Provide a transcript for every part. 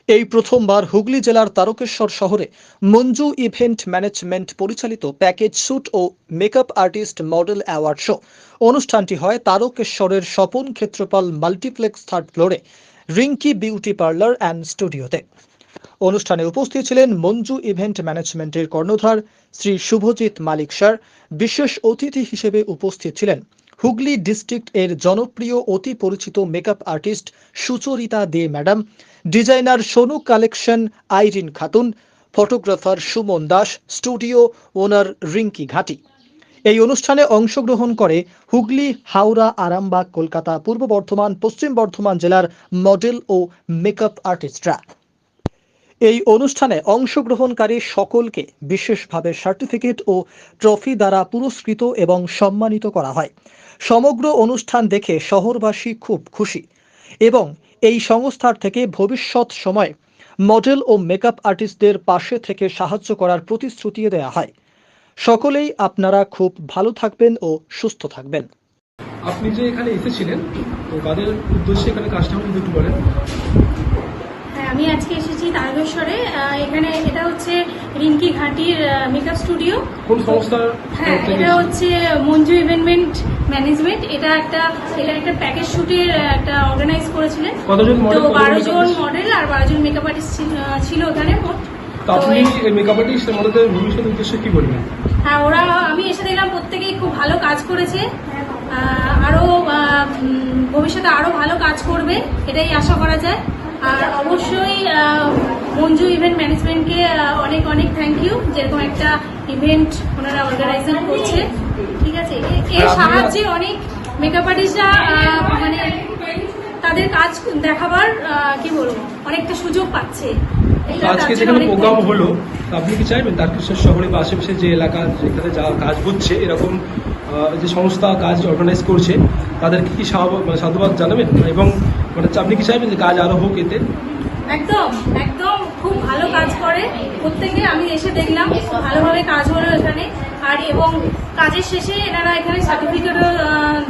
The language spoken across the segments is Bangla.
এই প্রথমবার হুগলি জেলার তারকেশ্বর শহরে মঞ্জু ইভেন্ট ম্যানেজমেন্ট পরিচালিত প্যাকেজ শ্যুট ও makeup artist model award show অনুষ্ঠানটি হয় তারকেশ্বরের স্বপন ক্ষেত্রপাল মাল্টিপ্লেক্স থার্ড ফ্লোরে রিঙ্কি বিউটি পার্লার অ্যান্ড স্টুডিওতে। অনুষ্ঠানে উপস্থিত ছিলেন মঞ্জু ইভেন্ট ম্যানেজমেন্টের কর্ণধার শ্রী শুভজিৎ মালিক স্যার। বিশেষ অতিথি হিসেবে উপস্থিত ছিলেন হুগলি ডিস্ট্রিক্ট এর জনপ্রিয় অতি পরিচিত makeup artist Sucharita De madam, designer Sonu collection Irene Khatun, photographer Suman Das, studio owner Rinki Ghati. এই অনুষ্ঠানে অংশগ্রহণ করে হুগলি, হাওড়া, আরামবাগ, কলকাতা, পূর্ব বর্ধমান, পশ্চিম বর্ধমান জেলার মডেল ও মেকআপ আর্টিস্টরা। এই অনুষ্ঠানে অংশগ্রহণকারী সকলকে বিশেষভাবে সার্টিফিকেট ও ট্রফি দ্বারা পুরস্কৃত এবং সম্মানিত করা হয়। সমগ্র অনুষ্ঠান দেখে শহরবাসী খুব খুশি এবং এই সংস্থার থেকে ভবিষ্যৎ সময়ে মডেল ও মেকআপ আর্টিস্টদের পাশে থেকে সাহায্য করার প্রতিশ্রুতি দেওয়া হয়। সকলেই আপনারা খুব ভালো থাকবেন ও সুস্থ থাকবেন। আপনি যে এখানে এসেছিলেন, তো কাদের উদ্দেশ্যে এখানে কাজটা হলো একটু বলেন। হ্যাঁ, আমি আজকে এসেছি তারকেশ্বরে। এখানে এটা হচ্ছে রিঙ্কি ঘাটির মেকআপ স্টুডিও। কোন সংস্থার? হ্যাঁ, এটা হচ্ছে মঞ্জু ইভেন্ট ম্যানেজমেন্ট। এটা একটা প্যাকেজ শুটের একটা অর্গানাইজ করেছিলেন। কতজন মডেল? তো 12 জন মডেল আর 12 জন মেকআপ আর্টিস্ট ছিল ওখানে মোট। তো আপনি মেকআপ আর্টিস্ট মডেলদের ভবিষ্যৎ উদ্দেশ্যে কি বলবেন? হ্যাঁ, আমি এসে দেখলাম প্রত্যেকেই খুব ভালো কাজ করেছে। আরো ভবিষ্যতে আরো ভালো কাজ করবে, এটাই আশা করা যায়। আর অবশ্যই মঞ্জু ইভেন্ট ম্যানেজমেন্টকে অনেক অনেক থ্যাংক ইউ, যেরকম একটা ইভেন্ট ওনারা অর্গানাইজেশন করছে। ঠিক আছে, এর সাহায্যে অনেক মেকআপ আর্টিস্টরা মানে তাদের কাজ দেখাবার কি বলবো অনেকটা সুযোগ পাচ্ছে। আজকে যেখানে প্রোগ্রাম হলো, আপনি কি চাইবেন তারকেশ্বর শহরে বা আশেপাশে যে এলাকা যেখানে যা কাজ হচ্ছে এরকম যে সংস্থা কাজ অর্গানাইজ করছে তাদেরকে কি সাধুবাদ জানাবেন এবং মানে আপনি কি চাইবেন যে কাজ আরো হোক এতে? একদম একদম খুব ভালো কাজ করে প্রত্যেকে। আমি এসে দেখলাম ভালোভাবে কাজ হলো এখানে। আর এবং কাজের শেষে এনারা এখানে সার্টিফিকেটও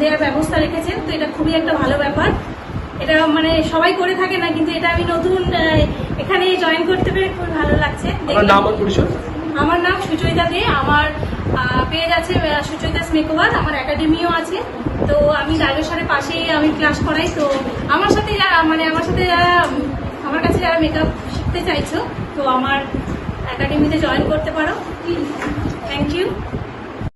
দেওয়ার ব্যবস্থা রেখেছেন। তো এটা খুবই একটা ভালো ব্যাপার। এটা মানে সবাই করে থাকে না, কিন্তু এটা আমি নতুন এখানে জয়েন করতে পেরে খুব ভালো লাগছে। আমার নাম সুচরিতা দে। আমার পেজ আছে সুচরিতাস মেকওভার। আমার একাডেমিও আছে। তো আমি তারকেশ্বরের পাশেই আমি ক্লাস করাই। তো আমার সাথে যারা আমার কাছে যারা মেকআপ শিখতে চাইছো, তো আমার একাডেমিতে জয়েন করতে পারো। Thank you.